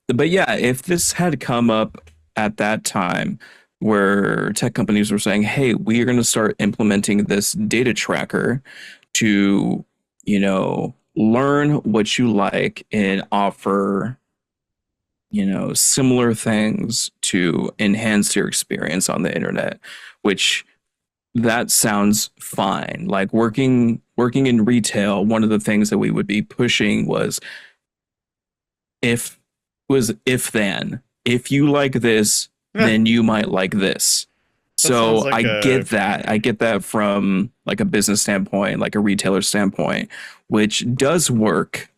But yeah, if this had come up at that time where tech companies were saying, hey, we are going to start implementing this data tracker to, learn what you like and offer, similar things to enhance your experience on the internet, which that sounds fine. Like working in retail, one of the things that we would be pushing if if then. If you like this, that then you might like this. sounds So like I a get that. I get that from like a business standpoint, like a retailer standpoint, which does work.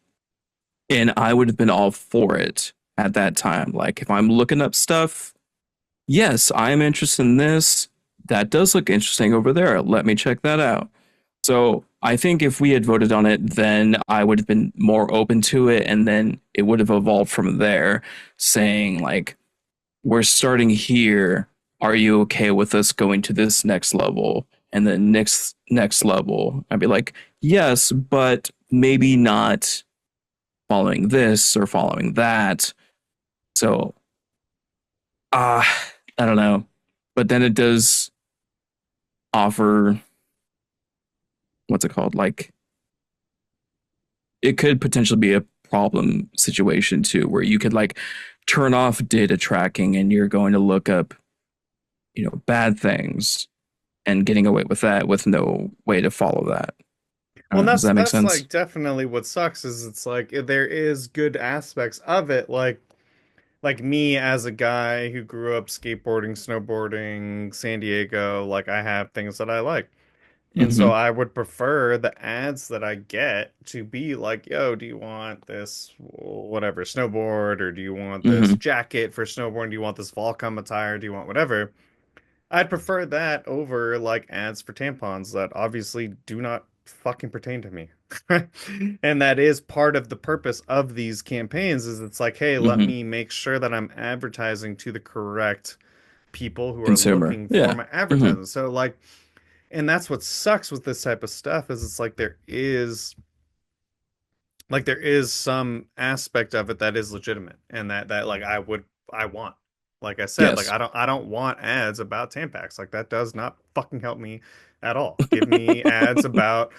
And I would have been all for it at that time. Like if I'm looking up stuff, yes, I'm interested in this. That does look interesting over there. Let me check that out. So I think if we had voted on it, then I would have been more open to it. And then it would have evolved from there, saying, like, we're starting here. Are you okay with us going to this next level? And then next level. I'd be like, yes, but maybe not following this or following that. So I don't know. But then it does offer what's it called? Like it could potentially be a problem situation too, where you could like turn off data tracking and you're going to look up, bad things and getting away with that with no way to follow that. I well, don't and know. Does that's that make that's sense? like definitely what sucks is it's like there is good aspects of it, like me as a guy who grew up skateboarding, snowboarding, San Diego, like I have things that I like. And so Mm-hmm. I would prefer the ads that I get to be like, yo, do you want this whatever snowboard, or do you want this Mm-hmm. jacket for snowboarding? Do you want this Volcom attire? Do you want whatever? I'd prefer that over like ads for tampons that obviously do not fucking pertain to me. And that is part of the purpose of these campaigns is it's like, hey, let Hmm. me make sure that I'm advertising to the correct people who are Consumer. looking for Yeah. my Hmm. advertising. So like, and that's what sucks with this type of stuff is it's like there is some aspect of it that is legitimate and that like I want. Like I said, like Yes. I don't want ads about Tampax. Like that does not fucking help me at all. Give me ads about,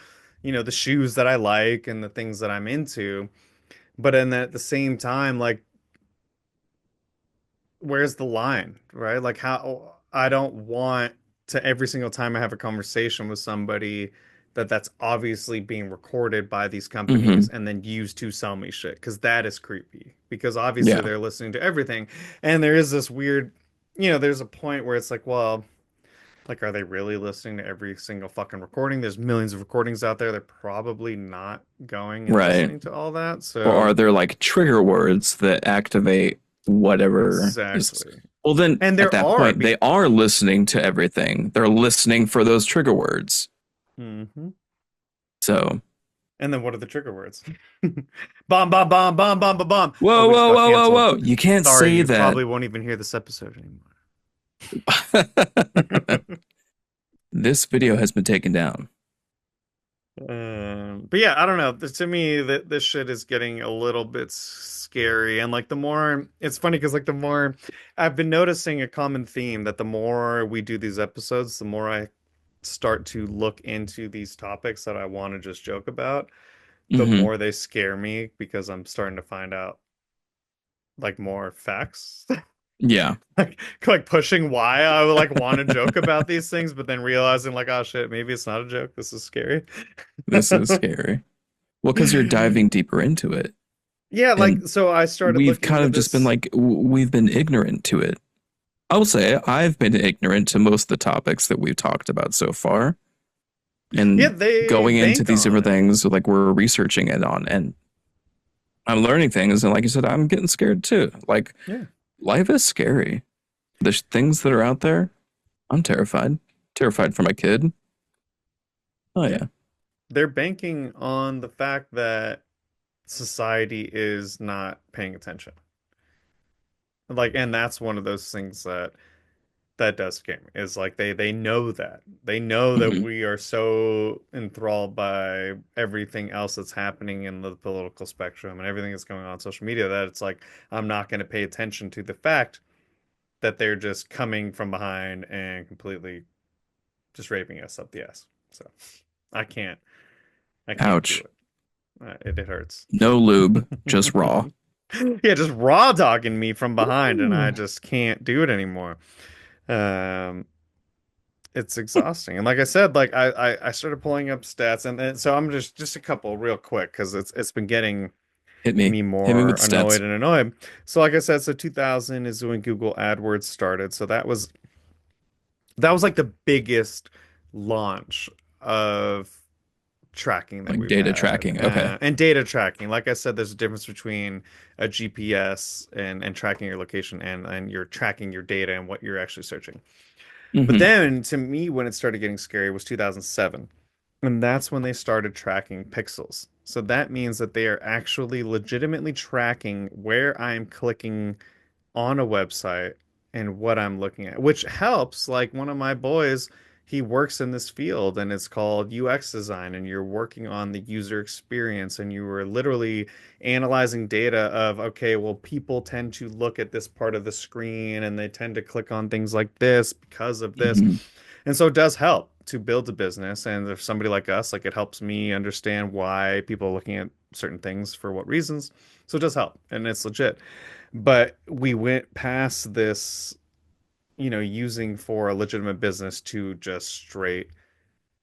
the shoes that I like and the things that I'm into. But then at the same time, like where's the line, right? Like how I don't want to every single time I have a conversation with somebody that's obviously being recorded by these companies Hmm. and then used to sell me shit because that is creepy because obviously Yeah. they're listening to everything and there is this weird, there's a point where it's like, well, like are they really listening to every single fucking recording? There's millions of recordings out there. They're probably not going and Right. listening to all that. Or So are there like trigger words that activate whatever is? exactly. Well, then And at there that are point, be they are listening to everything. They're listening for those trigger words. Mhm. So, And then what are the trigger words? Bomb, bomb, bomb, bomb, bomb, bomb, bomb. Oh, whoa, we just whoa, got whoa, whoa, canceled. whoa. You can't Sorry, say you that. probably won't even hear this episode anymore. This video has been taken down. But yeah, I don't know. To me, that this shit is getting a little bit scary. And like the more, it's funny because like the more I've been noticing a common theme that the more we do these episodes, the more I start to look into these topics that I want to just joke about, the Hmm. more they scare me because I'm starting to find out like more facts. Yeah, like pushing why I would like want to joke about these things, but then realizing like, oh shit, maybe it's not a joke. This is scary. this is scary. Well, because you're diving deeper into it. Yeah, like And so I started we've looking kind into of just been this. like, we've been ignorant to it. I will say I've been ignorant to most of the topics that we've talked about so far. Yeah, And they going into bank these on different it. things, like we're researching it on, and I'm learning things. And like you said, I'm getting scared too. Like Yeah. life is scary. The things that are out there, I'm terrified. Terrified for my kid. Oh Yeah. yeah. They're banking on the fact that society is not paying attention. Like, and that's one of those things that does scare me is like they know that they know that Hmm. we are so enthralled by everything else that's happening in the political spectrum and everything that's going on social media that it's like I'm not going to pay attention to the fact that they're just coming from behind and completely just raping us up the ass. So I can't I can't do Ouch. it. It hurts. No lube, just raw. Yeah, just raw dogging me from behind and I Ooh. just can't do it anymore. Um it's exhausting. And like I said, like I started pulling up stats and so I'm just a couple real quick because it's been getting Hit me. me Hit me more with annoyed stats. and annoyed. So like I said, so 2000 is when Google AdWords started. So that was like the biggest launch of tracking that Like we've data had tracking. Okay. and data tracking. Like I said, there's a difference between a GPS and tracking your location and you're tracking your data and what you're actually searching. But Hmm. then to me, when it started getting scary was 2007. And that's when they started tracking pixels. So that means that they are actually legitimately tracking where I'm clicking on a website and what I'm looking at, which helps. Like one of my boys, he works in this field and it's called UX design, and you're working on the user experience and you were literally analyzing data of, okay, well, people tend to look at this part of the screen and they tend to click on things like this because of this. Hmm. And so it does help to build a business. And if somebody like us, like it helps me understand why people are looking at certain things for what reasons. So it does help and it's legit. But we went past this, using for a legitimate business to just straight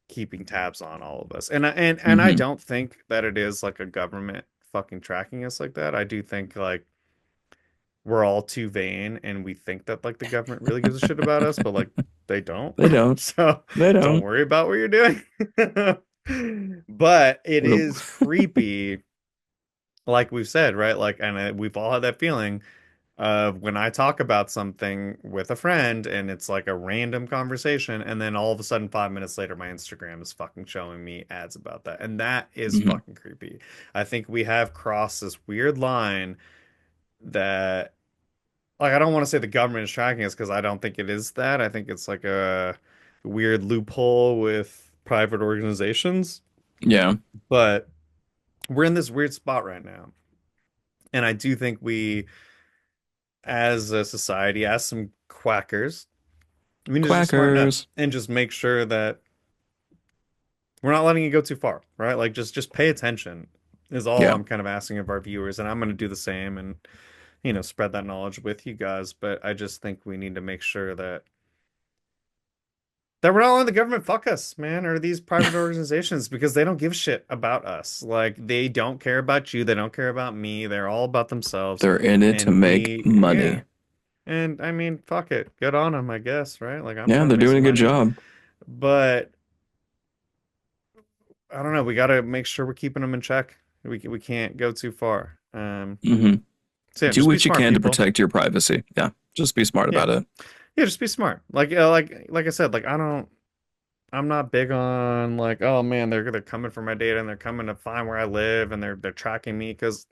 keeping tabs on all of us. And I Hmm. don't think that it is like a government fucking tracking us like that. I do think like we're all too vain and we think that like the government really gives a shit about us, but like they don't. They don't. So They don't don't. worry about what you're doing. But it is creepy, like we've said, right? Like, and we've all had that feeling of when I talk about something with a friend and it's like a random conversation, and then all of a sudden 5 minutes later, my Instagram is fucking showing me ads about that. And that is Hmm. fucking creepy. I think we have crossed this weird line that, like, I don't want to say the government is tracking us because I don't think it is that. I think it's like a weird loophole with private organizations. Yeah. But we're in this weird spot right now. And I do think we, as a society, as some quackers, we need to just smarten up Quackers. and just make sure that we're not letting it go too far, right? Like just pay attention is all Yeah. I'm kind of asking of our viewers, and I'm going to do the same and spread that knowledge with you guys. But I just think we need to make sure that we're not letting the government fuck us, man, or these private organizations because they don't give a shit about us. Like they don't care about you, they don't care about me. They're all about themselves, They're in it to and make yeah. money. And I mean, fuck it. Good on them, I guess, right? Like I'm Yeah, trying to they're make doing some a good money, job. but I don't know. We got to make sure we're keeping them in check. We can't go too far. Hmm. So yeah, Do just be what you smart, can to people. protect your privacy. Yeah, just be smart Yeah. about it. Yeah, just be smart. Like I said, like I'm not big on like, oh man, they're coming for my data and they're coming to find where I live and they're tracking me because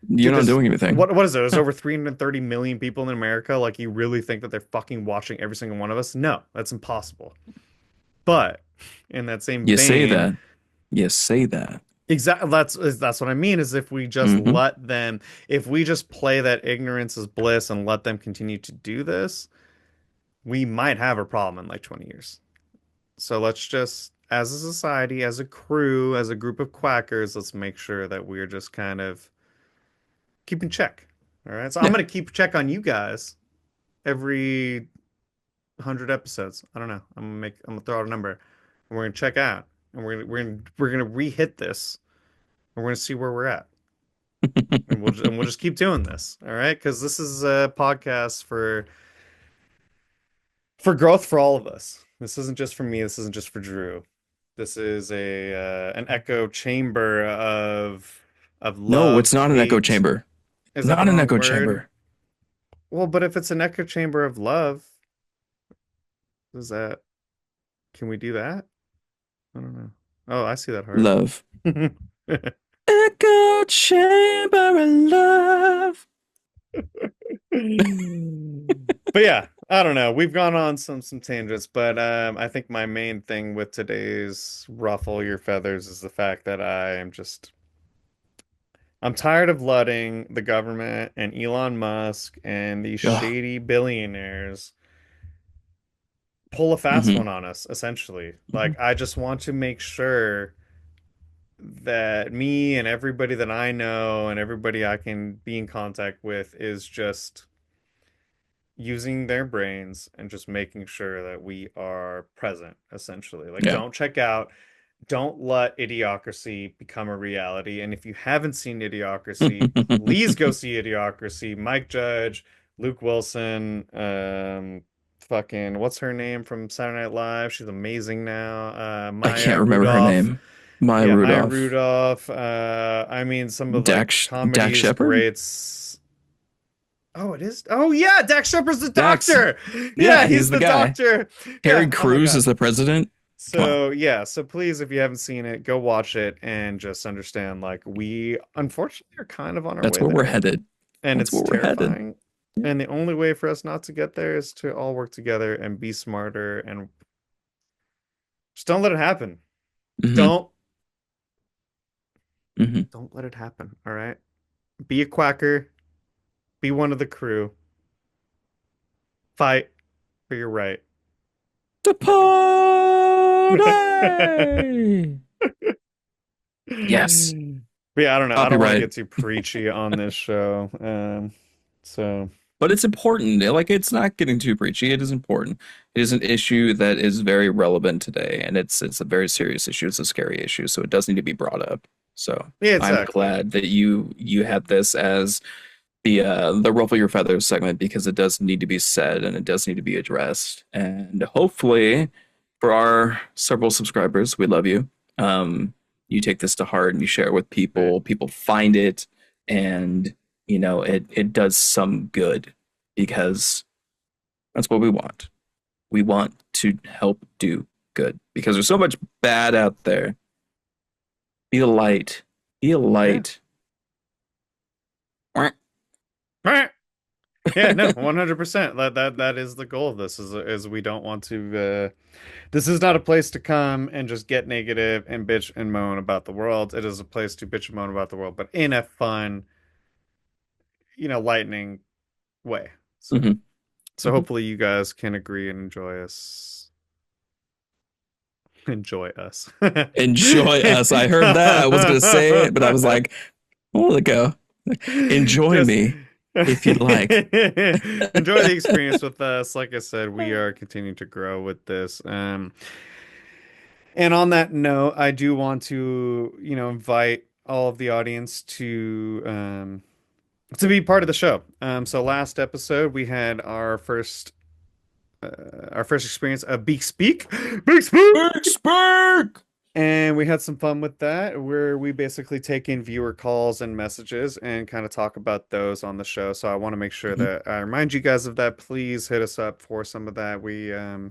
You're dude, not there's doing anything. what is there? There's Yeah. over 330 million people in America. Like you really think that they're fucking watching every single one of us? No, that's impossible. But in that same You say vein, that. You say that. exactly that's what I mean is if we just Hmm. let them, if we just play that ignorance is bliss and let them continue to do this, we might have a problem in like 20 years. So let's just, as a society, as a crew, as a group of quackers, let's make sure that we're just kind of keeping check. All right. So I'm Yeah. gonna keep check on you guys every 100 episodes. I don't know. I'm gonna throw out a number, and we're gonna check out, and we're gonna re-hit this, and we're gonna see where we're at, and we'll just keep doing this. All right, because this is a podcast for growth for all of us. This isn't just for me. This isn't just for Drew. This is a an echo chamber of No, love, it's not an echo hate. chamber. Is that the Not an wrong echo word? chamber. Well, but if it's an echo chamber of love, is that can we do that? I don't know. Oh, I see that heart. Love. Echo chamber of love. But yeah, I don't know. We've gone on some tangents, but I think my main thing with today's ruffle your feathers is the fact that I'm tired of letting the government and Elon Musk and these Oh. shady billionaires pull a fast Hmm. one on us, essentially. Hmm. Like I just want to make sure that me and everybody that I know and everybody I can be in contact with is just using their brains and just making sure that we are present, essentially. Like, Yeah. don't check out, don't let Idiocracy become a reality. And if you haven't seen Idiocracy, please go see Idiocracy. Mike Judge, Luke Wilson, fucking, what's her name from Saturday Night Live? She's amazing now. I Maya can't remember her Rudolph. name. Maya Yeah, Maya Rudolph. Rudolph. I mean, some of like Dak comedy's Shepard? greats. Oh, it is. Oh, yeah, Dax Shepard's the Dax. doctor. Yeah, Yeah, he's he's the the guy. doctor. Harry Yeah. Oh my Crews is God. the president. Come on. So yeah. So please, if you haven't seen it, go watch it and just understand. Like we, unfortunately, are kind of on our That's way where we're there, headed. and That's it's where we're headed. terrifying. And the only way for us not to get there is to all work together and be smarter and just don't let it happen. Hmm. Don't Hmm. don't let it happen. All right. Be a quacker. Be one of the crew. Fight for your right. The But party. Yes. yeah, I don't know. I don't want to Copyright. get too preachy on this show. So But it's important. Like it's not getting too preachy. It is important. It is an issue that is very relevant today, and it's a very serious issue. It's a scary issue, so it does need to be brought up. So yeah, I'm exactly. glad that you had this as the ruffle your feathers segment because it does need to be said and it does need to be addressed. And hopefully, for our several subscribers, we love you. You take this to heart and you share it with Right. people. People find it and it does some good because that's what we want. We want to help do good because there's so much bad out there. Be a light. Be a Yeah. light. Yeah, no, 100%. That is the goal of this is we don't want to this is not a place to come and just get negative and bitch and moan about the world. It is a place to bitch and moan about the world, but in a fun, lightning way. So Mhm, so mhm. hopefully you guys can agree and enjoy us. Enjoy us. I heard that. I was gonna say it, but I was like, oh, let go. Enjoy Just me if you'd like. enjoy the experience with us. Like I said, we are continuing to grow with this. And on that note, I do want to, invite all of the audience to be part of the show. So last episode we had our first experience of Beak Speak, Beak Speak, Big Spark. and we had some fun with that, where we basically take in viewer calls and messages and kind of talk about those on the show. So I want to make sure Mhm, that I remind you guys of that. Please hit us up for some of that. We're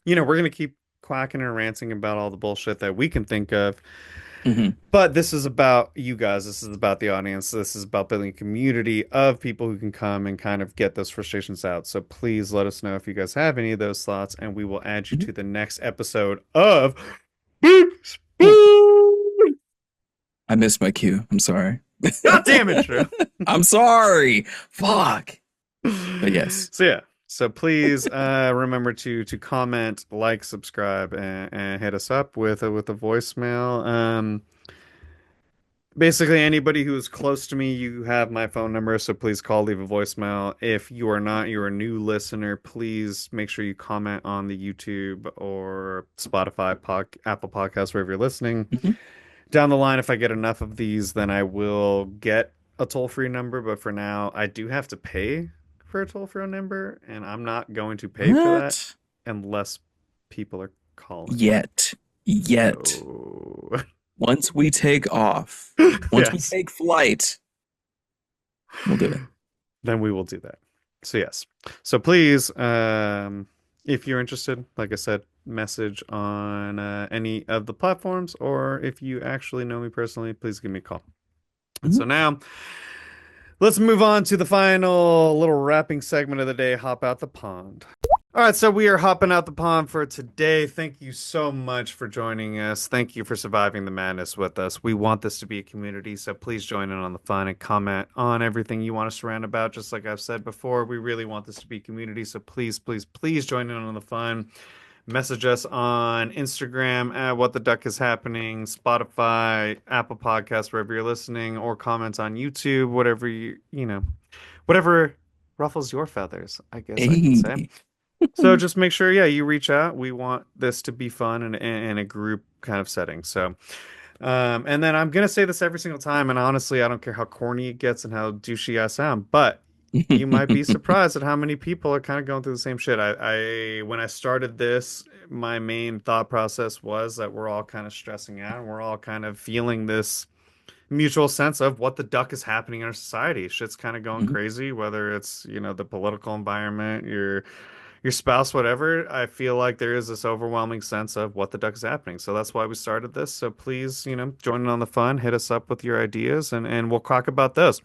gonna keep quacking and ranting about all the bullshit that we can think of. mhm, But this is about you guys. This is about the audience. This is about building a community of people who can come and kind of get those frustrations out. So please let us know if you guys have any of those thoughts, and we will add you mhm. to the next episode of Beep Oh, Speed. I missed my cue. I'm sorry. God damn it, Drew. I'm sorry. Fuck. But yes. So yeah. So please remember to comment, like, subscribe, and hit us up with a voicemail. Basically, anybody who is close to me, you have my phone number, so please call, leave a voicemail. If you are not, you're a new listener, please make sure you comment on the YouTube or Spotify, Apple Podcasts, wherever you're listening. Mhm. Down the line, if I get enough of these, then I will get a toll-free number. But for now, I do have to pay for a toll-free number, and I'm not going to pay for that What? unless people are calling. Yet. Yet. So, Once we take off, once we yes. take flight, we'll do it. Then we will do that. So yes. So please, if you're interested, like I said, message on any of the platforms, or if you actually know me personally, please give me a call. And Mhm. so now, let's move on to the final little wrapping segment of the day. Hop out the pond. All right, so we are hopping out the pond for today. Thank you so much for joining us. Thank you for surviving the madness with us. We want this to be a community, so please join in on the fun and comment on everything you want us to rant about. Just like I've said before, we really want this to be a community, so please, please, please join in on the fun. Message us on Instagram at What the Duck is Happening, Spotify, Apple Podcasts, wherever you're listening, or comment on YouTube, whatever ruffles your feathers, I guess I could say. Hey. So just make sure, yeah, you reach out. We want this to be fun and in a group kind of setting. So, and then I'm gonna say this every single time, and honestly, I don't care how corny it gets and how douchey I sound, but you might be surprised at how many people are kind of going through the same shit. When I started this, my main thought process was that we're all kind of stressing out and we're all kind of feeling this mutual sense of what the duck is happening in our society. Shit's kind of going Mhm. crazy, whether it's, the political environment, your spouse, whatever. I feel like there is this overwhelming sense of what the duck is happening. So that's why we started this. So please, join in on the fun, hit us up with your ideas, and we'll talk about this.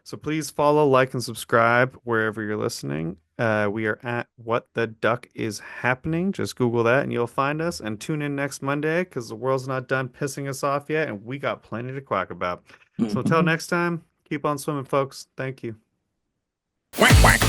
So please follow, like, and subscribe wherever you're listening. We are at What the Duck is Happening. Just Google that and you'll find us. And tune in next Monday because the world's not done pissing us off yet, and we got plenty to quack about. So until Mhm. next time, keep on swimming, folks. Thank you. Quack, quack.